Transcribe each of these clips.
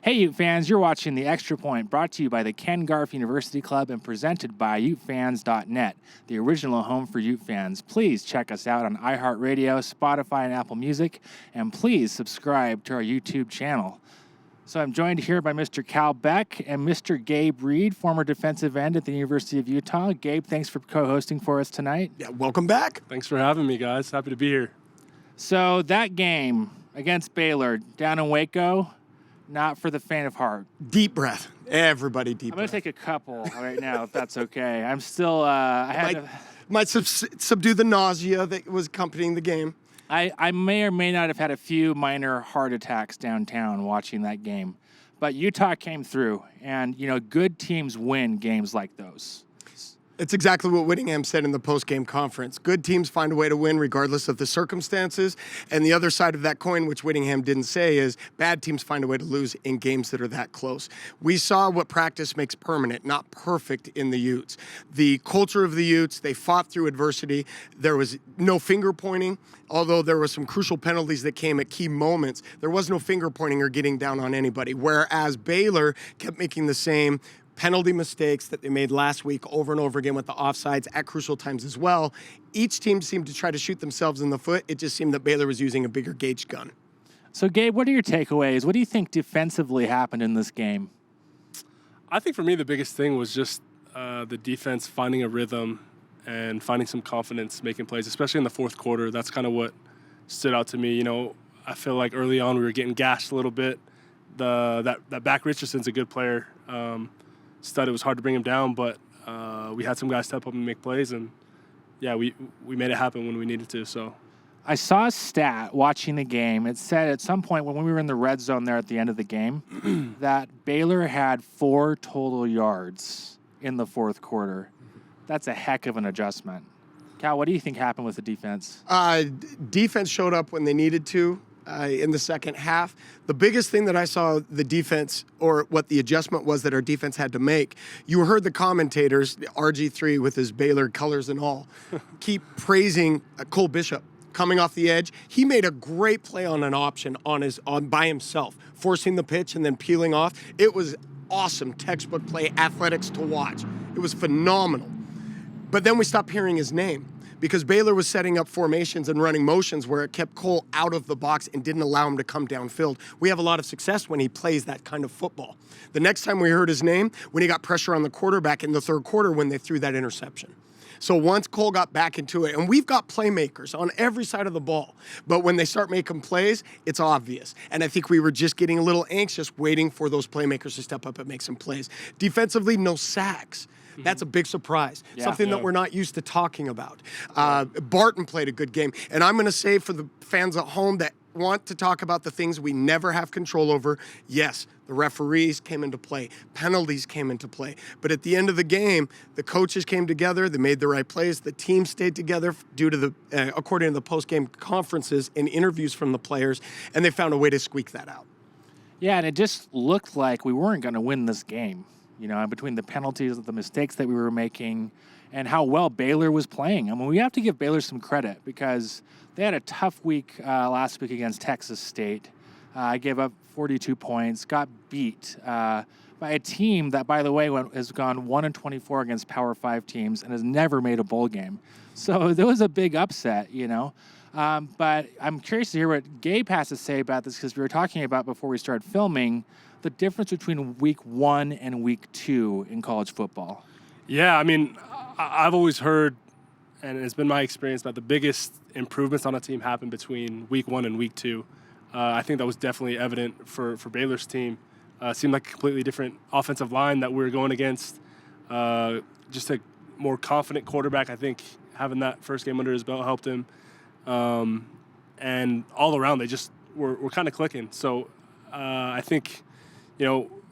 Hey, Ute fans, you're watching The Extra Point, brought to you by the Ken Garff University Club and presented by UteFans.net, the original home for Ute fans. Please check us out on iHeartRadio, Spotify, and Apple Music, and please subscribe to our YouTube channel. So I'm joined here by Mr. Cal Beck and Mr. Gabe Reid, former defensive end at the University of Utah. Gabe, thanks for co-hosting for us tonight. Yeah, welcome back. Thanks for having me, guys. Happy to be here. So that game against Baylor down in Waco, not for the faint of heart. Deep breath. Everybody deep breath. I'm going to take a couple right now, if that's okay. I'm still, Might subdue the nausea that was accompanying the game. I may or may not have had a few minor heart attacks downtown watching that game. But Utah came through, and, good teams win games like those. It's exactly what Whittingham said in the post-game conference. Good teams find a way to win regardless of the circumstances. And the other side of that coin, which Whittingham didn't say, is bad teams find a way to lose in games that are that close. We saw what practice makes permanent, not perfect in the Utes. The culture of the Utes, they fought through adversity. There was no finger pointing. Although there were some crucial penalties that came at key moments, there was no finger pointing or getting down on anybody. Whereas Baylor kept making the same penalty mistakes that they made last week over and over again with the offsides at crucial times as well. Each team seemed to try to shoot themselves in the foot. It just seemed that Baylor was using a bigger gauge gun. So, Gabe, what are your takeaways? What do you think defensively happened in this game? I think for me the biggest thing was just the defense finding a rhythm and finding some confidence making plays, especially in the fourth quarter. That's kind of what stood out to me. I feel like early on we were getting gashed a little bit. That back Richardson's a good player. Stud, it was hard to bring him down, but we had some guys step up and make plays, and yeah, we made it happen when we needed to. So I saw a stat watching the game. It said at some point when we were in the red zone there at the end of the game that Baylor had 4 total yards in the fourth quarter. That's a heck of an adjustment. Cal, what do you think happened with the defense? Defense showed up when they needed to. In the second half. The biggest thing that I saw the defense, or what the adjustment was that our defense had to make, you heard the commentators, RG3 with his Baylor colors and all, keep praising Cole Bishop coming off the edge. He made a great play on an option on by himself, forcing the pitch and then peeling off. It was awesome textbook play, athletics to watch. It was phenomenal. But then we stopped hearing his name, because Baylor was setting up formations and running motions where it kept Cole out of the box and didn't allow him to come downfield. We have a lot of success when he plays that kind of football. The next time we heard his name, when he got pressure on the quarterback in the third quarter when they threw that interception. So once Cole got back into it, and we've got playmakers on every side of the ball, but when they start making plays, it's obvious. And I think we were just getting a little anxious waiting for those playmakers to step up and make some plays. Defensively, no sacks. That's a big surprise, something that we're not used to talking about. Barton played a good game. And I'm going to say for the fans at home that want to talk about the things we never have control over, yes, the referees came into play. Penalties came into play. But at the end of the game, the coaches came together. They made the right plays. The team stayed together due to according to the post-game conferences and interviews from the players, and they found a way to squeak that out. Yeah, and it just looked like we weren't going to win this game. Between the penalties, the mistakes that we were making, and how well Baylor was playing. I mean, we have to give Baylor some credit because they had a tough week last week against Texas State. Gave up 42 points, got beat by a team that, by the way, has gone 1-24 against Power 5 teams and has never made a bowl game. So there was a big upset, But I'm curious to hear what Gabe has to say about this, because we were talking about before we started filming the difference between week 1 and week 2 in college football. Yeah, I mean, I've always heard, and it's been my experience, that the biggest improvements on a team happen between week 1 and week 2. I think that was definitely evident for Baylor's team. Seemed like a completely different offensive line that we were going against. Just a more confident quarterback. I think having that first game under his belt helped him. And all around, they just were kind of clicking. So I think,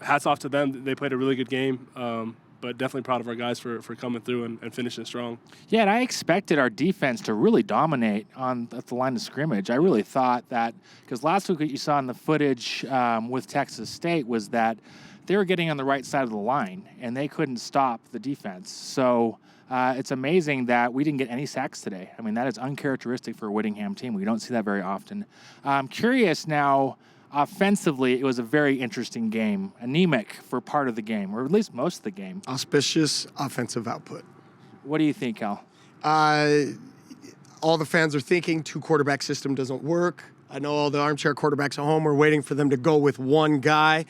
hats off to them. They played a really good game, but definitely proud of our guys for coming through and finishing strong. Yeah, and I expected our defense to really dominate at the line of scrimmage. I really thought that, because last week what you saw in the footage with Texas State was that they were getting on the right side of the line, and they couldn't stop the defense. So it's amazing that we didn't get any sacks today. I mean, that is uncharacteristic for a Whittingham team. We don't see that very often. I'm curious now, offensively, it was a very interesting game. Anemic for part of the game, or at least most of the game. Auspicious offensive output. What do you think, Cal? All the fans are thinking two-quarterback system doesn't work. I know all the armchair quarterbacks at home are waiting for them to go with one guy.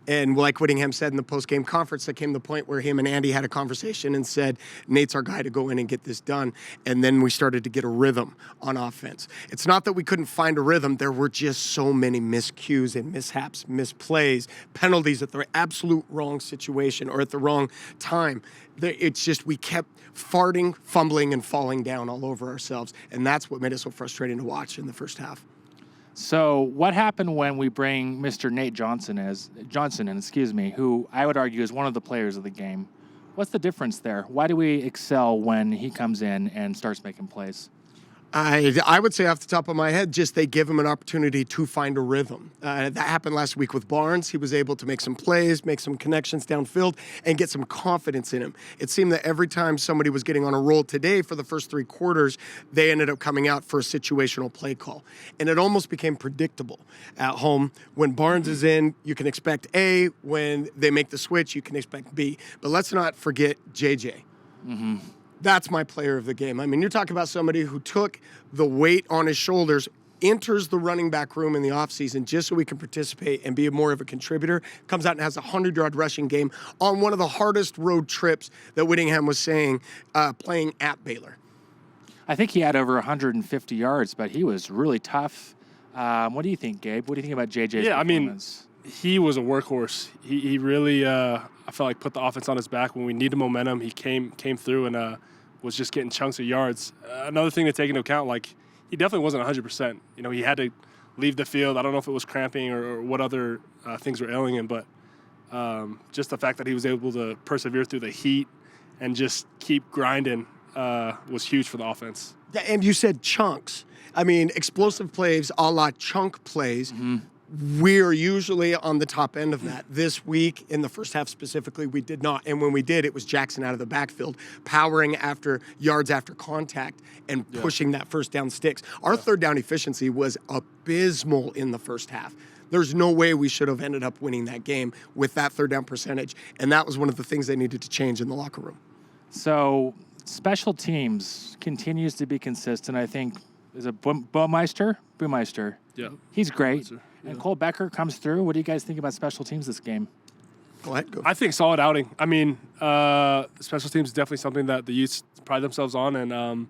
And like Whittingham said in the post-game conference, there came the point where him and Andy had a conversation and said, Nate's our guy to go in and get this done. And then we started to get a rhythm on offense. It's not that we couldn't find a rhythm. There were just so many miscues and mishaps, misplays, penalties at the absolute wrong situation or at the wrong time. It's just we kept farting, fumbling, and falling down all over ourselves. And that's what made it so frustrating to watch in the first half. So what happened when we bring Mr. Nate Johnson in, who I would argue is one of the players of the game? What's the difference there? Why do we excel when he comes in and starts making plays? I would say off the top of my head, just they give him an opportunity to find a rhythm. That happened last week with Barnes. He was able to make some plays, make some connections downfield, and get some confidence in him. It seemed that every time somebody was getting on a roll today for the first three quarters, they ended up coming out for a situational play call. And it almost became predictable at home. When Barnes is in, you can expect A. When they make the switch, you can expect B. But let's not forget JJ. Mm-hmm. That's my player of the game. I mean, you're talking about somebody who took the weight on his shoulders, enters the running back room in the offseason just so he can participate and be more of a contributor, comes out and has a 100-yard rushing game on one of the hardest road trips that Whittingham was saying, playing at Baylor. I think he had over 150 yards, but he was really tough. What do you think, Gabe? What do you think about JJ's performance? He was a workhorse. He really, I felt like, put the offense on his back when we needed momentum. He came through and was just getting chunks of yards. Another thing to take into account, like, he definitely wasn't 100%. You know, he had to leave the field. I don't know if it was cramping or what other things were ailing him, but just the fact that he was able to persevere through the heat and just keep grinding was huge for the offense. Yeah, and you said chunks. I mean, explosive plays a la chunk plays. Mm-hmm. We're usually on the top end of that. This week, in the first half specifically, we did not. And when we did, it was Jackson out of the backfield, powering after yards after contact and pushing that first down sticks. Our third down efficiency was abysmal in the first half. There's no way we should have ended up winning that game with that third down percentage. And that was one of the things they needed to change in the locker room. So special teams continues to be consistent. I think, is it Baumeister? Yeah. He's great. And Cole Becker comes through. What do you guys think about special teams this game? Go ahead. Go. I think solid outing. I mean, special teams is definitely something that the Utes pride themselves on, and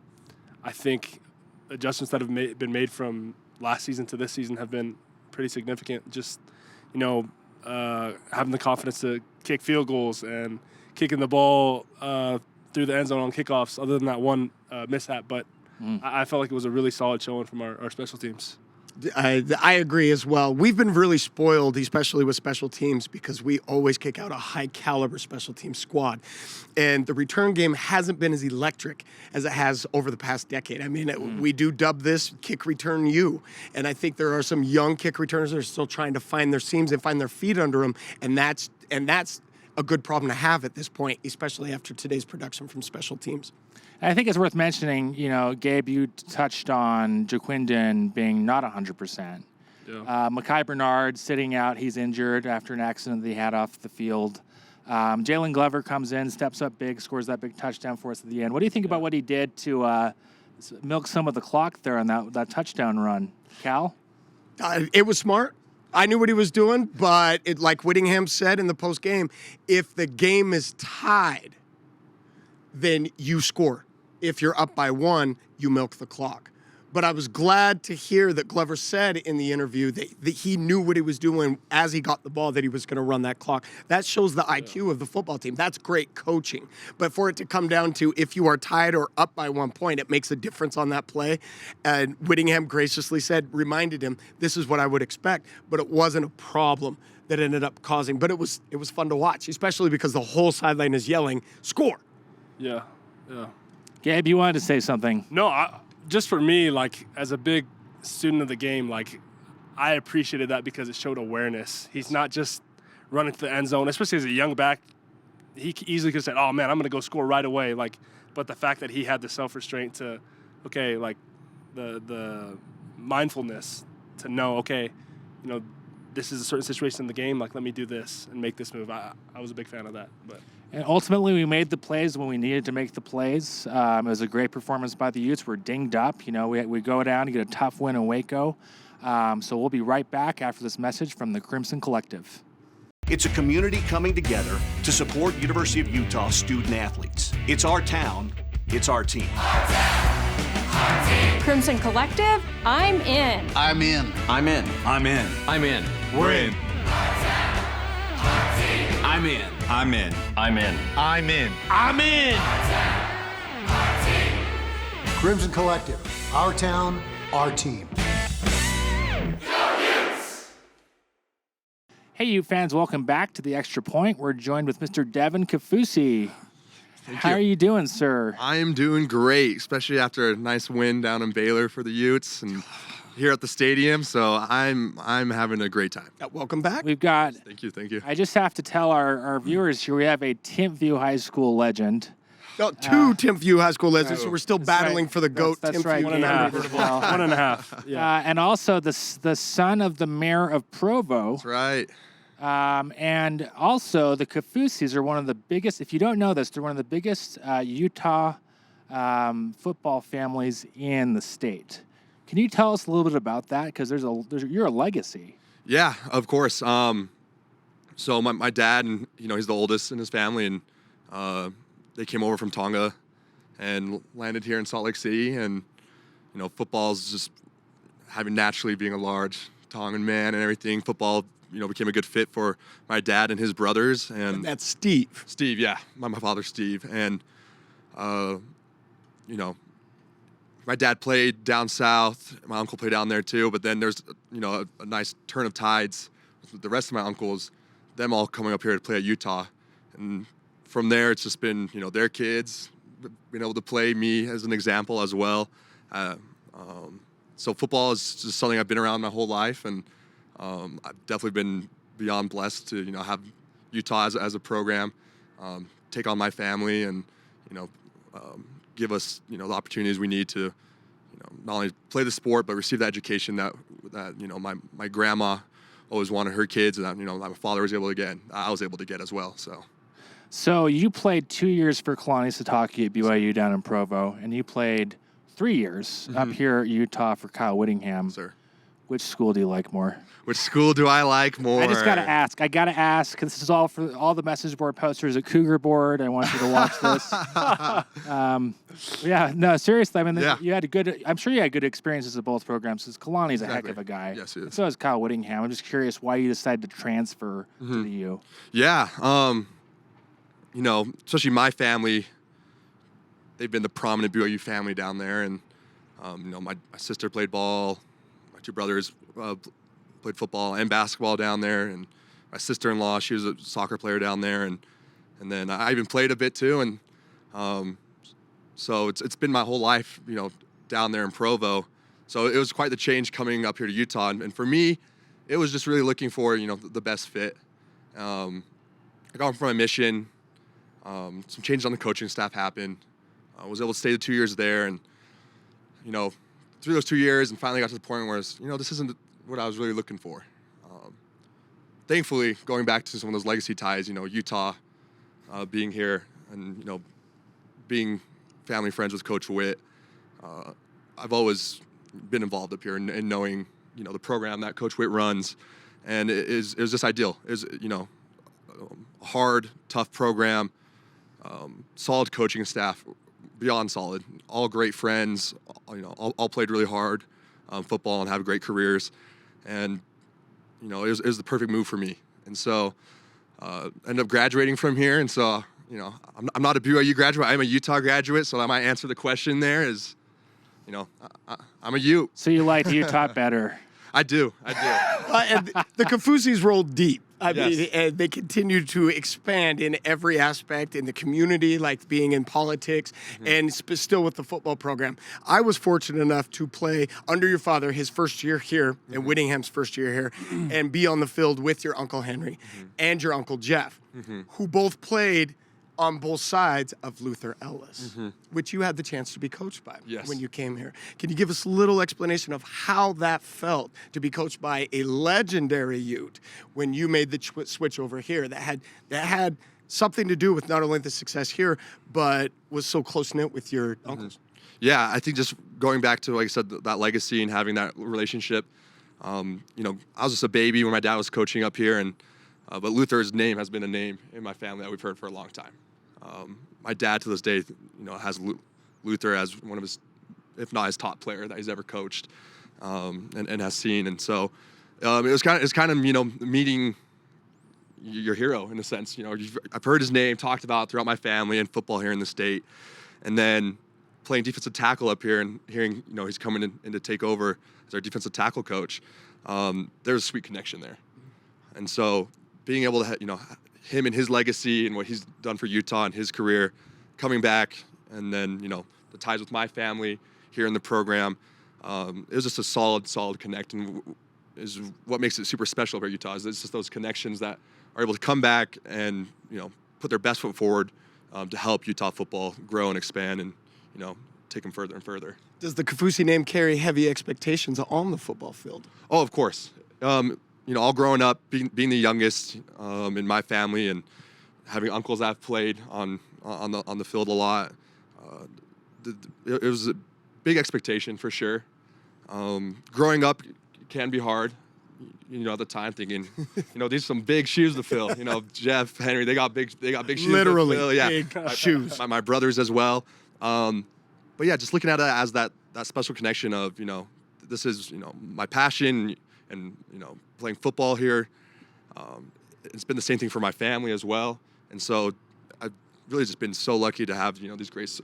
I think adjustments that have been made from last season to this season have been pretty significant. Just, having the confidence to kick field goals and kicking the ball through the end zone on kickoffs, other than that one mishap. But I felt like it was a really solid showing from our special teams. I agree as well. We've been really spoiled, especially with special teams, because we always kick out a high-caliber special team squad. And the return game hasn't been as electric as it has over the past decade. I mean, we do dub this kick return U. And I think there are some young kick returners that are still trying to find their seams and find their feet under them. And that's a good problem to have at this point, especially after today's production from special teams. I think it's worth mentioning, Gabe, you touched on Jaquindon being not 100%. Yeah. Mekhi Bernard sitting out. He's injured after an accident that he had off the field. Jalen Glover comes in, steps up big, scores that big touchdown for us at the end. What do you think about what he did to milk some of the clock there on that touchdown run? Cal? It was smart. I knew what he was doing, but like Whittingham said in the post game, if the game is tied, then you score. If you're up by one, you milk the clock. But I was glad to hear that Glover said in the interview that he knew what he was doing as he got the ball, that he was going to run that clock. That shows the IQ of the football team. That's great coaching. But for it to come down to if you are tied or up by 1 point, it makes a difference on that play. And Whittingham graciously reminded him, this is what I would expect. But it wasn't a problem that ended up causing. But it was fun to watch, especially because the whole sideline is yelling, score. Yeah. Gabe, you wanted to say something. No, just for me, like, as a big student of the game, like, I appreciated that because it showed awareness. He's not just running to the end zone, especially as a young back. He easily could have said, oh, man, I'm going to go score right away. Like, but the fact that he had the self-restraint to, okay, like, the mindfulness to know, okay, this is a certain situation in the game. Like, let me do this and make this move. I was a big fan of that. But And ultimately, we made the plays when we needed to make the plays. It was a great performance by the Utes. We're dinged up. We go down to get a tough win in Waco. So we'll be right back after this message from the Crimson Collective. It's a community coming together to support University of Utah student athletes. It's our town. It's our team. Crimson Collective, I'm in. I'm in. I'm in. I'm in. I'm in. We're in. I'm in. I'm in. I'm in. I'm in. I'm in. Crimson Collective, our town, our team. Hey, you fans, welcome back to the Extra Point. We're joined with Mr. Devin Kaufusi. How are you doing, sir? I am doing great, especially after a nice win down in Baylor for the Utes and here at the stadium. So I'm having a great time. Welcome back. We've got. Thank you. I just have to tell our viewers here we have a Timpview High School legend. No, two Timpview High School legends, so we're still That's battling right. for the GOAT That's Timpview right. One and a half. as well. 1.5. Yeah. And also the son of the mayor of Provo. That's right. And also the Kaufusis are one of the biggest, if you don't know this, they're one of the biggest Utah football families in the state. Can you tell us a little bit about that? Because you're a legacy. Yeah, of course. So my dad, and he's the oldest in his family, and they came over from Tonga and landed here in Salt Lake City, and football's just naturally being a large Tongan man and everything. Football, became a good fit for my dad and his brothers. And That's Steve. Steve, yeah, my father, Steve, and my dad played down south. My uncle played down there too. But then there's a nice turn of tides with the rest of my uncles, them all coming up here to play at Utah, and from there it's just been their kids being able to play me as an example as well. So football is just something I've been around my whole life, and I've definitely been beyond blessed to have Utah as a program take on my family and give us the opportunities we need to not only play the sport but receive the education that my grandma always wanted her kids, and that my father was able to get, and I was able to get as well. So you played 2 years for Kalani Sitake at BYU down in Provo, and you played 3 years up here at Utah for Kyle Whittingham. Sir, Which school do you like more? which school do I like more? I just got to ask. I got to ask. This is all for all the message board posters at Cougar Board. I want you to watch this. Yeah, no, seriously. I mean, you had I'm sure you had good experiences at both programs, because Kalani's a heck of a guy. Yes, he is. And so is Kyle Whittingham. I'm just curious why you decided to transfer to the U. Yeah, especially my family, they've been the prominent BYU family down there, and my sister played ball, my two brothers played football and basketball down there, and my sister-in-law, she was a soccer player down there, and then I even played a bit too, and so it's been my whole life, down there in Provo. So it was quite the change coming up here to Utah, and for me, it was just really looking for the best fit. I got from a mission. Some changes on the coaching staff happened. I was able to stay the 2 years there, and through those 2 years, and finally got to the point where this isn't what I was really looking for. Thankfully, going back to some of those legacy ties, Utah, being here, and being family friends with Coach Witt, I've always been involved up here and knowing the program that Coach Witt runs, and it was just ideal. It was a hard, tough program. Solid coaching staff, beyond solid. All great friends. All played really hard football and have great careers, and it was the perfect move for me. And so, ended up graduating from here. And so, I'm not a BYU graduate. I'm a Utah graduate. So I might answer the question there is, I'm a Ute. So you liked Utah better. I do. And the Kaufusis rolled deep. I Yes. mean, and they continue to expand in every aspect in the community, like being in politics, and still with the football program. I was fortunate enough to play under your father his first year here, and Whittingham's first year here, and be on the field with your Uncle Henry and your Uncle Jeff, who both played on both sides of Luther Ellis, which you had the chance to be coached by when you came here. Can you give us a little explanation of how that felt to be coached by a legendary Ute when you made the switch over here that had something to do with not only the success here, but was so close-knit with your uncles? Yeah, I think just going back to, like I said, that legacy and having that relationship. I was just a baby when my dad was coaching up here, and but Luther's name has been a name in my family that we've heard for a long time. My dad, to this day, has Luther as one of his, if not his top player that he's ever coached, and has seen. And so it was kind of meeting your hero in a sense. I've heard his name talked about throughout my family and football here in the state, and then playing defensive tackle up here and hearing he's coming in to take over as our defensive tackle coach. There's a sweet connection there, and so being able to him and his legacy and what he's done for Utah and his career, coming back, and then the ties with my family here in the program, it was just a solid connect, and is what makes it super special about Utah. Is it's just those connections that are able to come back and put their best foot forward to help Utah football grow and expand and take them further and further. Does the Kaufusi name carry heavy expectations on the football field? Oh, of course. All growing up, being the youngest in my family, and having uncles that have played on the field a lot, it was a big expectation for sure. Growing up can be hard. At the time, thinking, these are some big shoes to fill. Jeff, Henry, they got big shoes. Literally, to fill. Yeah, big shoes. My brothers as well. But yeah, just looking at it as that special connection of, this is, my passion and, playing football here. It's been the same thing for my family as well. And so I've really just been so lucky to have, these great,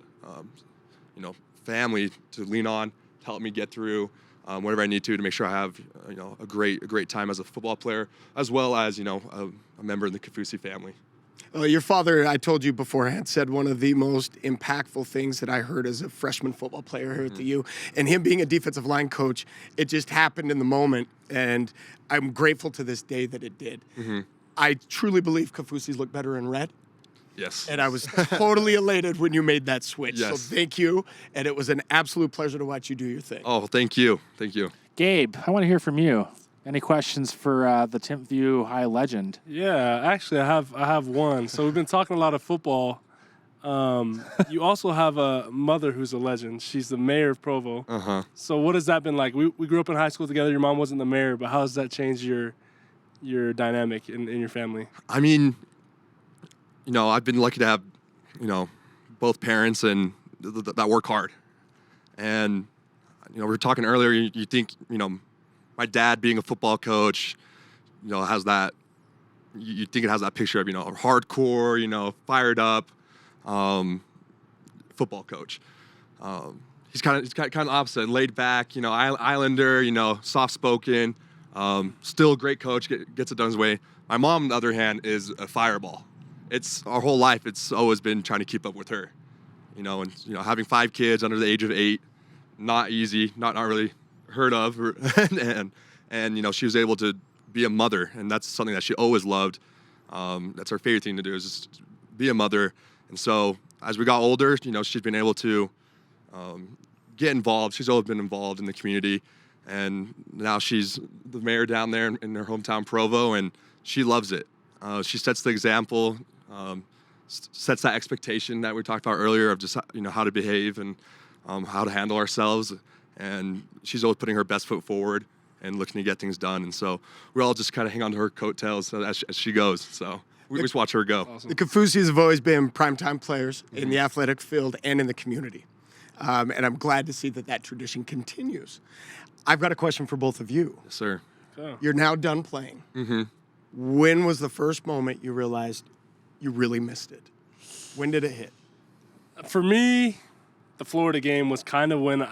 family to lean on, to help me get through whatever I need to make sure I have, a great time as a football player, as well as, a member in the Kaufusi family. Your father, I told you beforehand, said one of the most impactful things that I heard as a freshman football player here at the U. And him being a defensive line coach, it just happened in the moment. And I'm grateful to this day that it did. I truly believe Kaufusi's look better in red. Yes. And I was totally elated when you made that switch. Yes. So thank you. And it was an absolute pleasure to watch you do your thing. Oh, thank you. Thank you. Gabe, I want to hear from you. Any questions for the Timpview High legend? Yeah, actually, I have one. So we've been talking a lot of football. You also have a mother who's a legend. She's the mayor of Provo. So what has that been like? We grew up in high school together. Your mom wasn't the mayor, but how has that changed your dynamic in your family? I mean, I've been lucky to have, both parents and that work hard. And, we were talking earlier, you think, my dad being a football coach, has that, you think it has that picture of, hardcore, fired up football coach. He's kind of opposite, laid back, Islander, soft-spoken, still a great coach, gets it done his way. My mom, on the other hand, is a fireball. It's our whole life. It's always been trying to keep up with her, and having 5 kids under the age of 8, not easy, not really heard of, and she was able to be a mother, and that's something that she always loved. That's her favorite thing to do, is just be a mother. And so as we got older, she's been able to get involved. She's always been involved in the community, and now she's the mayor down there in her hometown Provo, and she loves it. She sets the example, sets that expectation that we talked about earlier of just how to behave and how to handle ourselves. And she's always putting her best foot forward and looking to get things done. And so we all just kind of hang on to her coattails as she goes. So we just watch her go. Awesome. The Kaufusis have always been primetime players in the athletic field and in the community. And I'm glad to see that tradition continues. I've got a question for both of you. Yes, sir. Oh. You're now done playing. When was the first moment you realized you really missed it? When did it hit? For me, the Florida game was kind of when,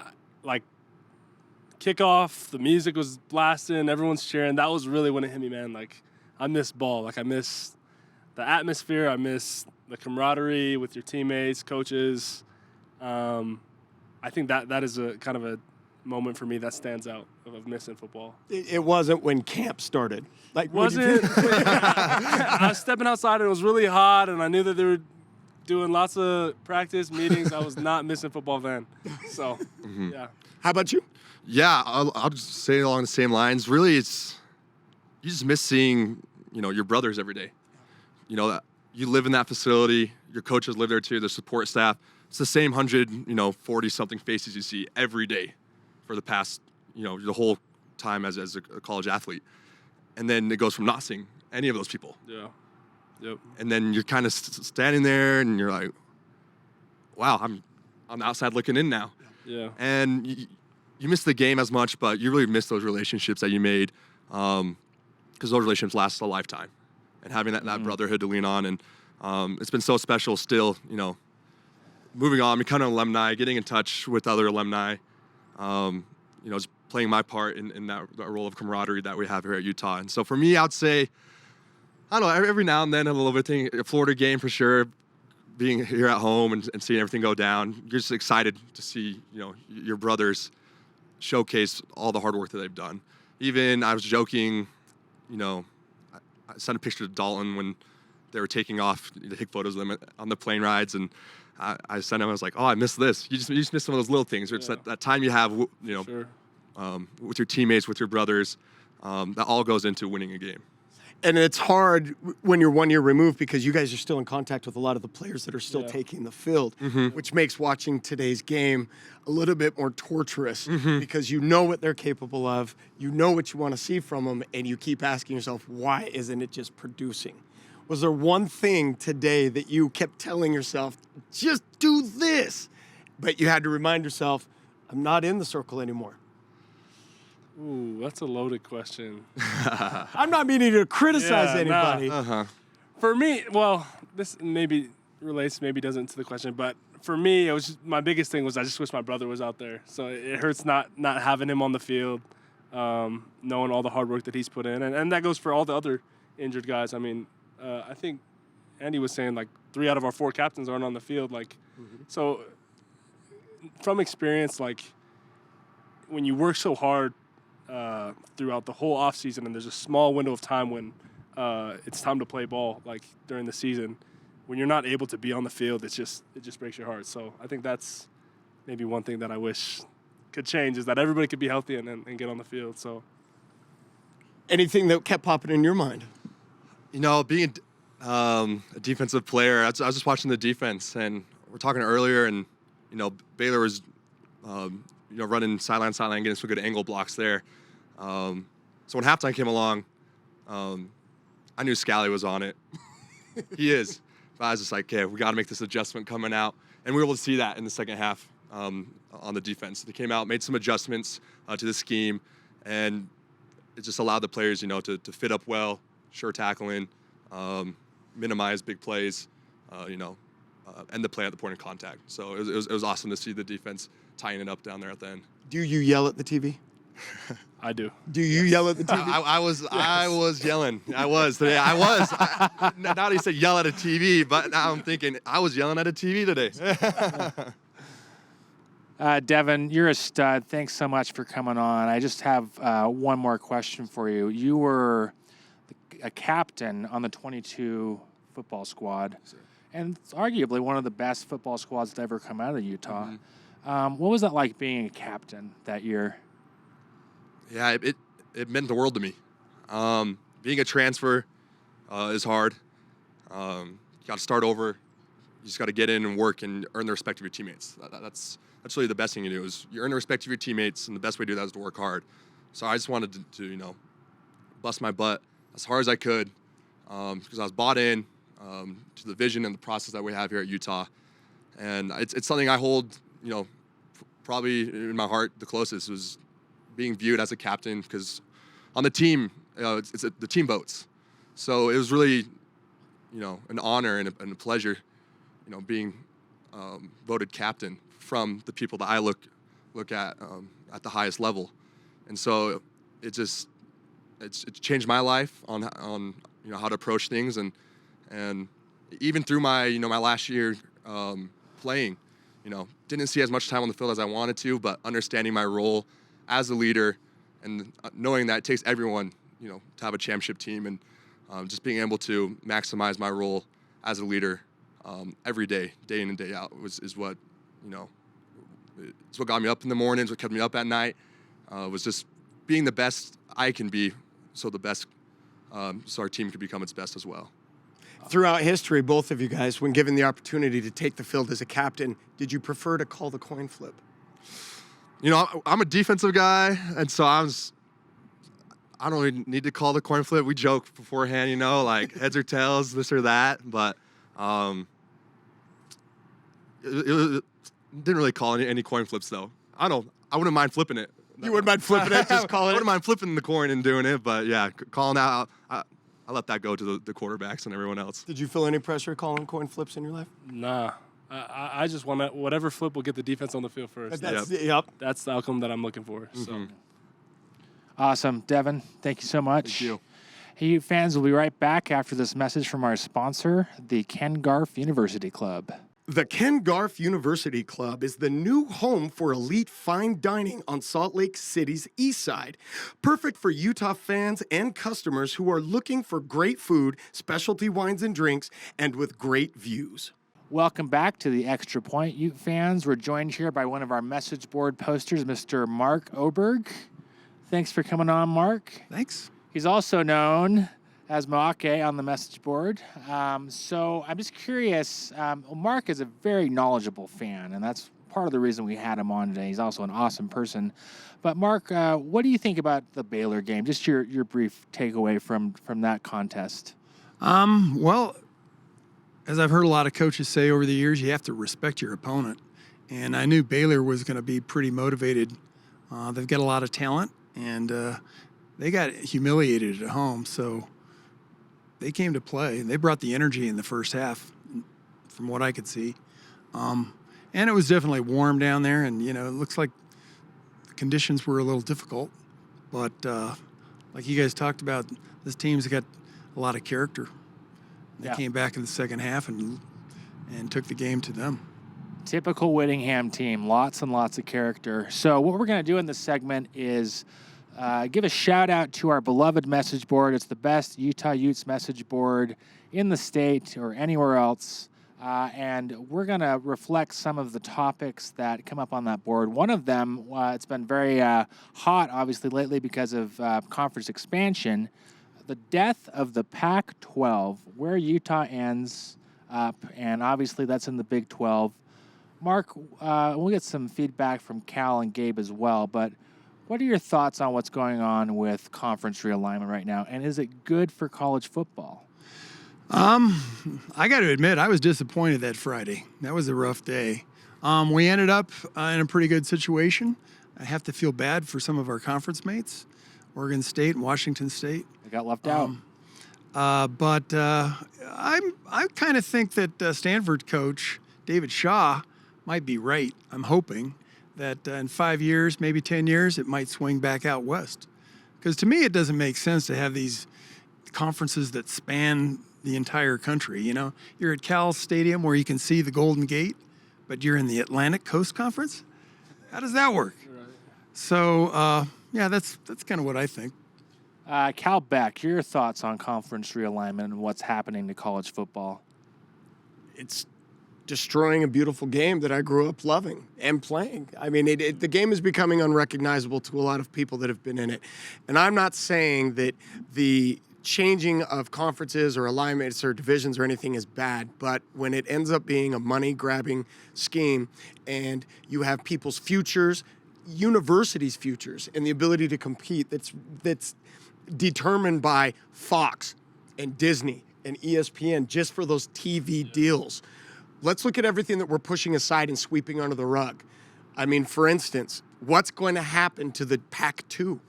kickoff, the music was blasting, everyone's cheering. That was really when it hit me, man. I miss ball. I miss the atmosphere. I miss the camaraderie with your teammates, coaches. I think that is a kind of a moment for me that stands out of missing football. It wasn't when camp started. I was stepping outside and it was really hot, and I knew that there were doing lots of practice meetings. I was not missing football then. So, yeah. How about you? Yeah, I'll just say along the same lines. Really, you just miss seeing, your brothers every day. That you live in that facility. Your coaches live there too. The support staff. It's the same 40-something faces you see every day for the past, the whole time as a college athlete. And then it goes from not seeing any of those people. Yeah. Yep. And then you're kind of standing there and you're like, wow, I'm on the outside looking in now. Yeah. And you miss the game as much, but you really miss those relationships that you made because those relationships last a lifetime. And having that brotherhood to lean on. And it's been so special still, moving on, becoming an alumni, getting in touch with other alumni, just playing my part in that role of camaraderie that we have here at Utah. And so for me, I would say, I don't know, every now and then a little bit thing, a Florida game for sure, being here at home and seeing everything go down. You're just excited to see, your brothers showcase all the hard work that they've done. Even I was joking, I sent a picture to Dalton when they were taking off to take photos of them on the plane rides, and I sent him. I was like, "Oh, I miss this." You just miss some of those little things. Where it's that time you have, Sure. With your teammates, with your brothers. That all goes into winning a game. And it's hard when you're 1 year removed because you guys are still in contact with a lot of the players that are still taking the field, which makes watching today's game a little bit more torturous because you know what they're capable of, you know what you want to see from them, and you keep asking yourself, why isn't it just producing? Was there one thing today that you kept telling yourself, just do this, but you had to remind yourself, I'm not in the circle anymore? Ooh, that's a loaded question. I'm not meaning to criticize anybody. For me, well, this maybe relates, maybe doesn't to the question, but for me, it was just, my biggest thing was I just wish my brother was out there. So it hurts not having him on the field, knowing all the hard work that he's put in, and that goes for all the other injured guys. I mean, I think Andy was saying like 3 out of our 4 captains aren't on the field. Like, so from experience, like when you work so hard throughout the whole off season, and there's a small window of time when it's time to play ball, like during the season, when you're not able to be on the field, it just breaks your heart. So I think that's maybe one thing that I wish could change, is that everybody could be healthy and get on the field. So anything that kept popping in your mind? Being a defensive player, I was just watching the defense, and we're talking earlier, and Baylor was running sideline, getting some good angle blocks there. So when halftime came along, I knew Scally was on it. He is. But I was just like, okay, we got to make this adjustment coming out. And we were able to see that in the second half on the defense. They came out, made some adjustments to the scheme, and it just allowed the players, to fit up well, sure tackling, minimize big plays, end the play at the point of contact. So it was awesome to see the defense tying it up down there at the end. Do you yell at the TV? I do. Do you yell at the TV? I was yelling. I was today. Now that he said yell at a TV, but now I'm thinking I was yelling at a TV today. Devin, you're a stud. Thanks so much for coming on. I just have one more question for you. You were a captain on the 22 football squad, and it's arguably one of the best football squads to ever come out of Utah. What was that like being a captain that year? Yeah, it meant the world to me. Being a transfer is hard. You got to start over. You just got to get in and work and earn the respect of your teammates. That's really the best thing you do, is you earn the respect of your teammates, and the best way to do that is to work hard. So I just wanted to bust my butt as hard as I could, because I was bought in to the vision and the process that we have here at Utah. And it's something I hold, probably in my heart the closest, was being viewed as a captain, because on the team, the team votes. So it was really, an honor and a pleasure, being voted captain from the people that I look at the highest level. And so it's changed my life on how to approach things, and even through my my last year playing, didn't see as much time on the field as I wanted to, but understanding my role as a leader and knowing that it takes everyone to have a championship team, and just being able to maximize my role as a leader every day in and day out is what, it's what got me up in the mornings, what kept me up at night, was just being the best I can be, so our team could become its best as well. Throughout history, both of you guys, when given the opportunity to take the field as a captain, did you prefer to call the coin flip? I'm a defensive guy, and so I don't really need to call the coin flip. We joke beforehand, like heads or tails, this or that, but it didn't really call any coin flips though. I wouldn't mind flipping it. You wouldn't mind flipping it, just calling it? I wouldn't mind flipping the coin and doing it, but yeah, calling out, I let that go to the quarterbacks and everyone else. Did you feel any pressure calling coin flips in your life? Nah. I just want whatever flip will get the defense on the field first. That's the outcome that I'm looking for. Mm-hmm. So. Awesome. Devin, thank you so much. Thank you. Hey, you fans, will be right back after this message from our sponsor, the Ken Garff University Club. The Ken Garff University Club is the new home for elite fine dining on Salt Lake City's east side. Perfect for Utah fans and customers who are looking for great food, specialty wines and drinks, and with great views. Welcome back to the Extra Point, Ute fans. We're joined here by one of our message board posters, Mr. Mark Oberg. Thanks for coming on, Mark. Thanks. He's also known as Moake on the message board. So I'm just curious, Mark is a very knowledgeable fan, and that's part of the reason we had him on today. He's also an awesome person. But Mark, what do you think about the Baylor game? Just your brief takeaway from that contest. Well, as I've heard a lot of coaches say over the years, you have to respect your opponent. And I knew Baylor was going to be pretty motivated. They've got a lot of talent, and they got humiliated at home. So they came to play. They brought the energy in the first half, from what I could see. And it was definitely warm down there, and, it looks like the conditions were a little difficult. But like you guys talked about, this team's got a lot of character. They came back in the second half and took the game to them. Typical Whittingham team, lots and lots of character. So what we're going to do in this segment is give a shout out to our beloved message board. It's the best Utah Utes message board in the state or anywhere else. And we're going to reflect some of the topics that come up on that board. One of them, it's been very hot, obviously, lately because of conference expansion. The death of the Pac-12, where Utah ends up, and obviously that's in the Big 12. Mark, we'll get some feedback from Cal and Gabe as well, but what are your thoughts on what's going on with conference realignment right now, and is it good for college football? I got to admit, I was disappointed that Friday. That was a rough day. We ended up in a pretty good situation. I have to feel bad for some of our conference mates, Oregon State and Washington State. They got left out. But I kind of think that Stanford coach David Shaw might be right. I'm hoping that in 5 years, maybe 10 years, it might swing back out west. Because to me, it doesn't make sense to have these conferences that span the entire country. You're at Cal Stadium where you can see the Golden Gate, but you're in the Atlantic Coast Conference. How does that work? Right. So, that's kind of what I think. Cal Beck, your thoughts on conference realignment and what's happening to college football? It's destroying a beautiful game that I grew up loving and playing. I mean, the game is becoming unrecognizable to a lot of people that have been in it. And I'm not saying that the changing of conferences or alignments or divisions or anything is bad, but when it ends up being a money-grabbing scheme and you have people's futures, universities' futures, and the ability to compete that's determined by Fox and Disney and ESPN just for those TV deals. Let's look at everything that we're pushing aside and sweeping under the rug. I mean, for instance, what's going to happen to the Pac-2?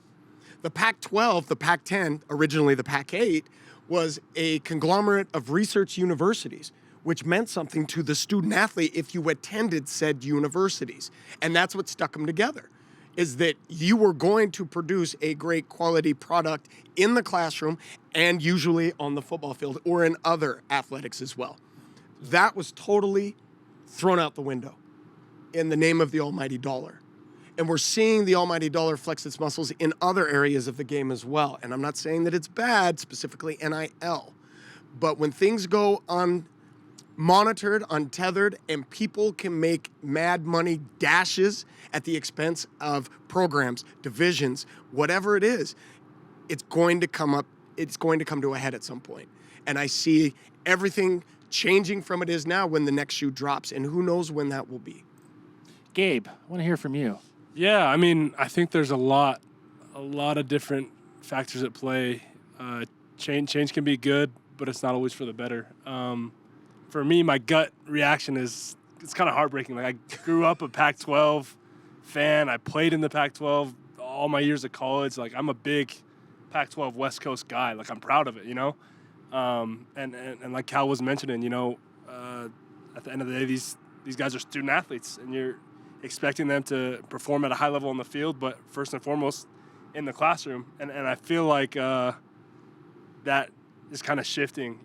The Pac-12, the Pac-10, originally the Pac-8, was a conglomerate of research universities, which meant something to the student athlete if you attended said universities. And that's what stuck them together, is that you were going to produce a great quality product in the classroom and usually on the football field or in other athletics as well. That was totally thrown out the window in the name of the almighty dollar. And we're seeing the almighty dollar flex its muscles in other areas of the game as well. And I'm not saying that it's bad, specifically NIL. But when things go monitored, untethered, and people can make mad money dashes at the expense of programs, divisions, whatever it is, it's going to come to a head at some point. And I see everything changing from it is now when the next shoe drops, and who knows when that will be. Gabe, I want to hear from you. Yeah, I mean, I think there's a lot of different factors at play. Change can be good, but it's not always for the better. For me, my gut reaction is it's kind of heartbreaking. Like, I grew up a Pac-12 fan. I played in the Pac-12 all my years of college. Like, I'm a big Pac-12 West Coast guy. Like, I'm proud of it, you know? And like Cal was mentioning, you know, at the end of the day, these guys are student athletes, and you're expecting them to perform at a high level on the field, but first and foremost in the classroom. And I feel like that is kind of shifting.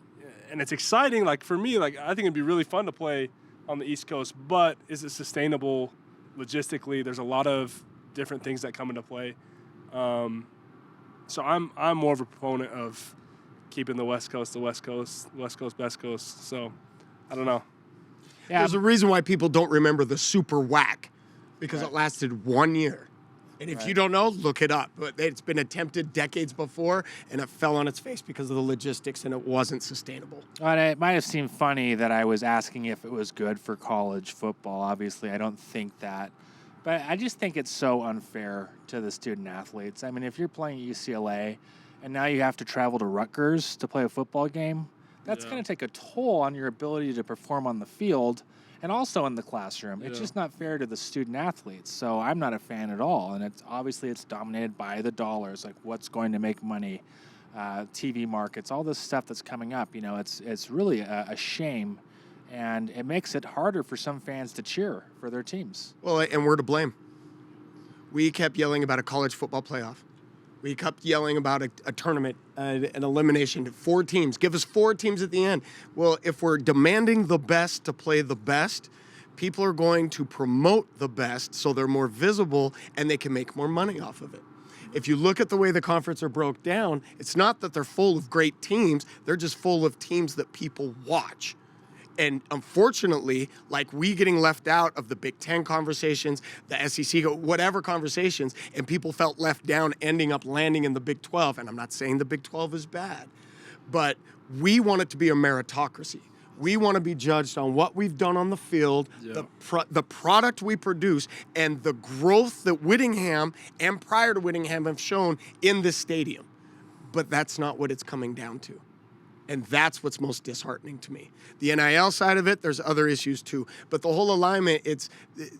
And it's exciting. Like, for me, like, I think it'd be really fun to play on the East Coast, but is it sustainable logistically? There's a lot of different things that come into play. So I'm more of a proponent of keeping the West Coast, best coast. So I don't know. Yeah. There's a reason why people don't remember the Super Whack, because it lasted 1 year. And if you don't know, look it up. But it's been attempted decades before, and it fell on its face because of the logistics, and it wasn't sustainable. Well, it might have seemed funny that I was asking if it was good for college football. Obviously, I don't think that. But I just think it's so unfair to the student athletes. I mean, if you're playing at UCLA and now you have to travel to Rutgers to play a football game, that's going to take a toll on your ability to perform on the field and also in the classroom. It's just not fair to the student athletes. So I'm not a fan at all. And it's dominated by the dollars, like what's going to make money, TV markets, all this stuff that's coming up. You know, it's really a shame, and it makes it harder for some fans to cheer for their teams. Well, and we're to blame. We kept yelling about a college football playoff. We kept yelling about a tournament, an elimination, 4 teams. Give us 4 teams at the end. Well, if we're demanding the best to play the best, people are going to promote the best so they're more visible and they can make more money off of it. If you look at the way the conference are broke down, it's not that they're full of great teams. They're just full of teams that people watch. And unfortunately, like we getting left out of the Big Ten conversations, the SEC, whatever conversations, and people felt left down, ending up landing in the Big 12. And I'm not saying the Big 12 is bad, but we want it to be a meritocracy. We want to be judged on what we've done on the field, the product we produce, and the growth that Whittingham and prior to Whittingham have shown in this stadium. But that's not what it's coming down to. And that's what's most disheartening to me. The NIL side of it, there's other issues too. But the whole alignment,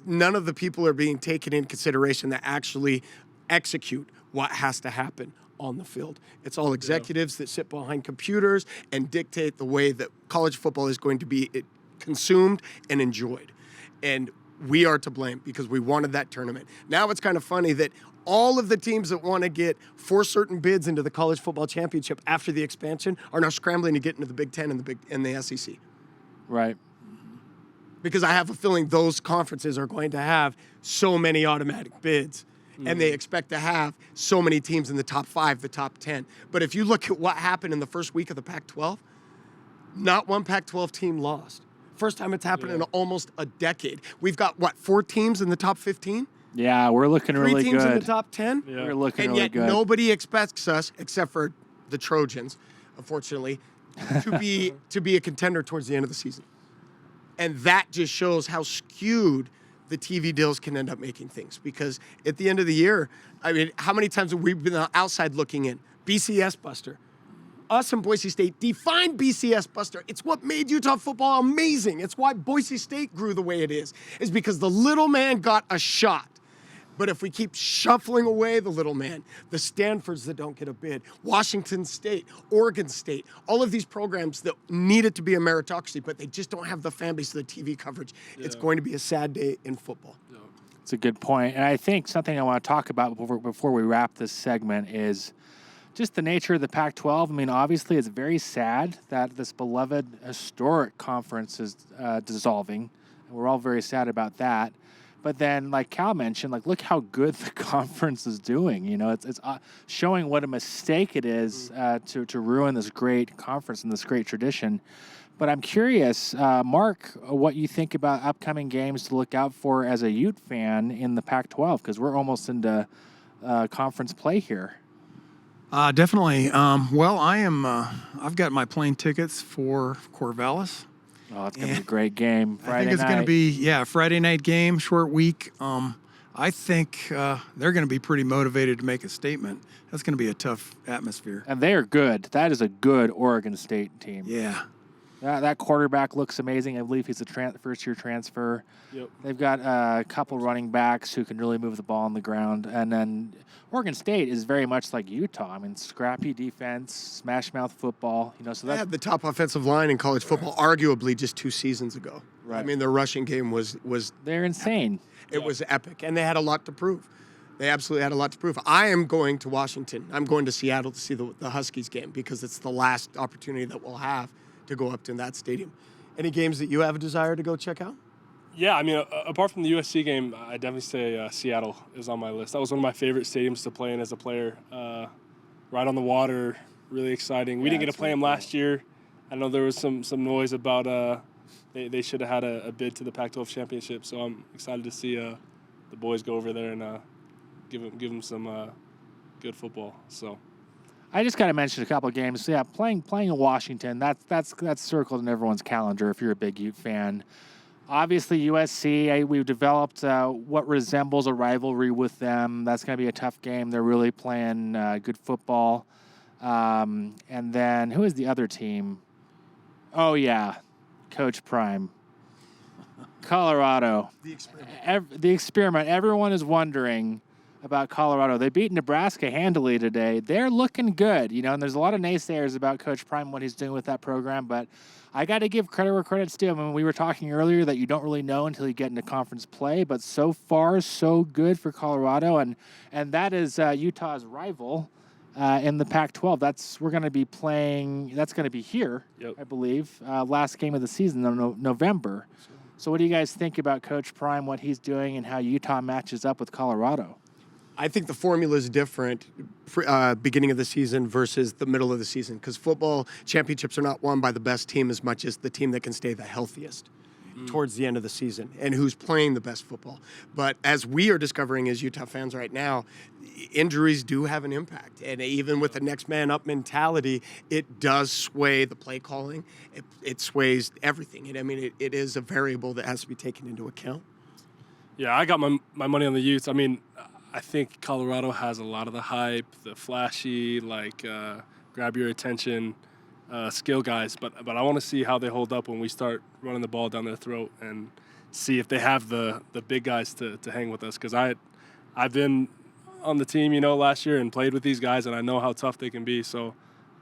none of the people are being taken in consideration that actually execute what has to happen on the field. It's all executives that sit behind computers and dictate the way that college football is going to be consumed and enjoyed. And we are to blame because we wanted that tournament. Now it's kind of funny that all of the teams that want to get 4 certain bids into the college football championship after the expansion are now scrambling to get into the Big Ten and the SEC. Right. Because I have a feeling those conferences are going to have so many automatic bids, and they expect to have so many teams in the top 5, the top 10. But if you look at what happened in the first week of the Pac-12, not one Pac-12 team lost. First time it's happened in almost a decade. We've got, 4 teams in the top 15? Yeah, we're looking really good. 3 teams in the top 10? Yeah. We're looking and really yet good. Nobody expects us, except for the Trojans, unfortunately, to be a contender towards the end of the season. And that just shows how skewed the TV deals can end up making things. Because at the end of the year, I mean, how many times have we been outside looking in? BCS Buster. Us and Boise State define BCS Buster. It's what made Utah football amazing. It's why Boise State grew the way it is because the little man got a shot. But if we keep shuffling away the little man, the Stanfords that don't get a bid, Washington State, Oregon State, all of these programs that need it to be a meritocracy, but they just don't have the fan base of the TV coverage, it's going to be a sad day in football. It's a good point. And I think something I want to talk about before we wrap this segment is just the nature of the Pac-12. I mean, obviously, it's very sad that this beloved historic conference is dissolving. We're all very sad about that. But then, like Cal mentioned, like look how good the conference is doing. You know, it's showing what a mistake it is to ruin this great conference and this great tradition. But I'm curious, Mark, what you think about upcoming games to look out for as a Ute fan in the Pac-12, because we're almost into conference play here. Definitely. Well, I've got my plane tickets for Corvallis. Oh, it's going to be a great game. Friday I think it's going to be, Friday night game, short week. I think they're going to be pretty motivated to make a statement. That's going to be a tough atmosphere. And they are good. That is a good Oregon State team. Yeah. That quarterback looks amazing. I believe he's a first-year transfer. Yep. They've got a couple running backs who can really move the ball on the ground. And then Oregon State is very much like Utah. I mean, scrappy defense, smash-mouth football. So They had the top offensive line in college football, arguably just 2 seasons ago. Right. I mean, their rushing game was they're insane. It was epic, and they had a lot to prove. They absolutely had a lot to prove. I am going to Washington. I'm going to Seattle to see the Huskies game because it's the last opportunity that we'll have to go up to that stadium. Any games that you have a desire to go check out? Yeah, I mean, apart from the USC game, I definitely say Seattle is on my list. That was one of my favorite stadiums to play in as a player. Right on the water, really exciting. We didn't get to play them last year. I know there was some noise about they should have had a bid to the Pac-12 championship, so I'm excited to see the boys go over there and give them some good football. So. I just got to mention a couple of games. So, yeah, playing in Washington, that's circled in everyone's calendar if you're a big Ute fan. Obviously, USC, we've developed what resembles a rivalry with them. That's going to be a tough game. They're really playing good football. And then who is the other team? Oh, yeah, Coach Prime. Colorado. The experiment. The experiment. Everyone is wondering about Colorado. They beat Nebraska handily today. They're looking good, and there's a lot of naysayers about Coach Prime, what he's doing with that program, but I got to give credit where credit's due. I mean, we were talking earlier that you don't really know until you get into conference play, but so far, so good for Colorado, and that is Utah's rival in the Pac-12. We're going to be playing, that's going to be here, Yep. I believe, last game of the season in November. So what do you guys think about Coach Prime, what he's doing, and how Utah matches up with Colorado? I think the formula is different beginning of the season versus the middle of the season because football championships are not won by the best team as much as the team that can stay the healthiest towards the end of the season and who's playing the best football. But as we are discovering as Utah fans right now, injuries do have an impact. And even with the next man up mentality, it does sway the play calling. It sways everything. And I mean, it is a variable that has to be taken into account. Yeah, I got my money on the Utes. I mean, I think Colorado has a lot of the hype, the flashy, grab your attention skill guys. But I want to see how they hold up when we start running the ball down their throat and see if they have the big guys to hang with us. Because I've been on the team, last year and played with these guys, and I know how tough they can be. So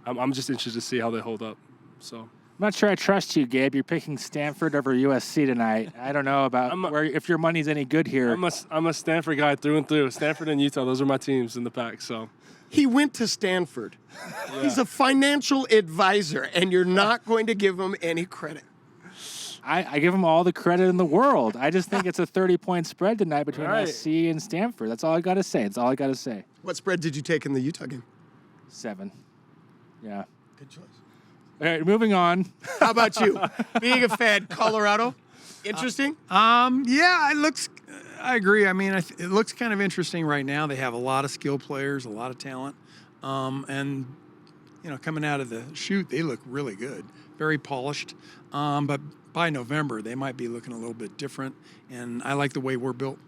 I'm just interested to see how they hold up. So. I'm not sure I trust you, Gabe. You're picking Stanford over USC tonight. I don't know about if your money's any good here. I'm a Stanford guy through and through. Stanford and Utah, those are my teams in the Pac. So he went to Stanford. Yeah. He's a financial advisor, and you're not going to give him any credit. I give him all the credit in the world. I just think it's a 30-point spread tonight between SC and Stanford. That's all I got to say. That's all I got to say. What spread did you take in the Utah game? 7. Yeah. Good choice. All right, moving on. How about you? Being a fan, Colorado, interesting? Yeah, it looks. I agree. I mean, it looks kind of interesting right now. They have a lot of skill players, a lot of talent, and coming out of the chute, they look really good, very polished. But by November, they might be looking a little bit different, and I like the way we're built.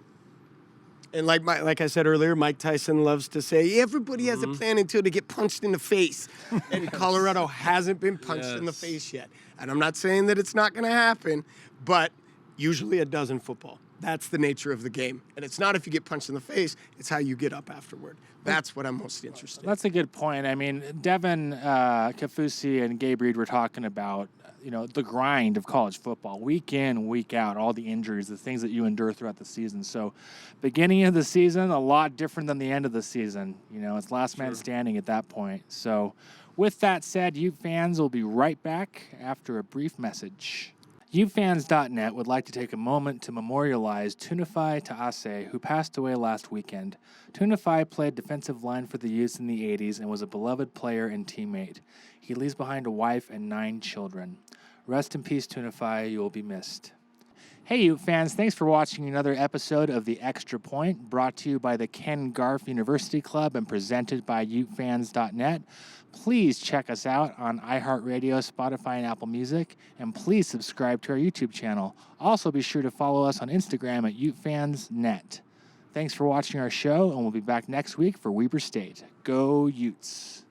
And like I said earlier, Mike Tyson loves to say, everybody has a plan until they get punched in the face. And Colorado hasn't been punched in the face yet. And I'm not saying that it's not going to happen, but usually it does in football. That's the nature of the game. And it's not if you get punched in the face, it's how you get up afterward. That's what I'm most interested in. That's a good point. I mean, Devin Kaufusi and Gabe Reid were talking about, the grind of college football, week in, week out, all the injuries, the things that you endure throughout the season. So beginning of the season, a lot different than the end of the season. It's last man standing at that point. So with that said, Ute fans will be right back after a brief message. UFans.net would like to take a moment to memorialize Tunafai Taase, who passed away last weekend. Tunafai played defensive line for the Utes in the 80s and was a beloved player and teammate. He leaves behind a wife and 9 children. Rest in peace, Tunify. You will be missed. Hey, Ute fans, thanks for watching another episode of The Extra Point, brought to you by the Ken Garff University Club and presented by UteFans.net. Please check us out on iHeartRadio, Spotify, and Apple Music, and please subscribe to our YouTube channel. Also, be sure to follow us on Instagram at UteFansNet. Thanks for watching our show, and we'll be back next week for Weber State. Go Utes!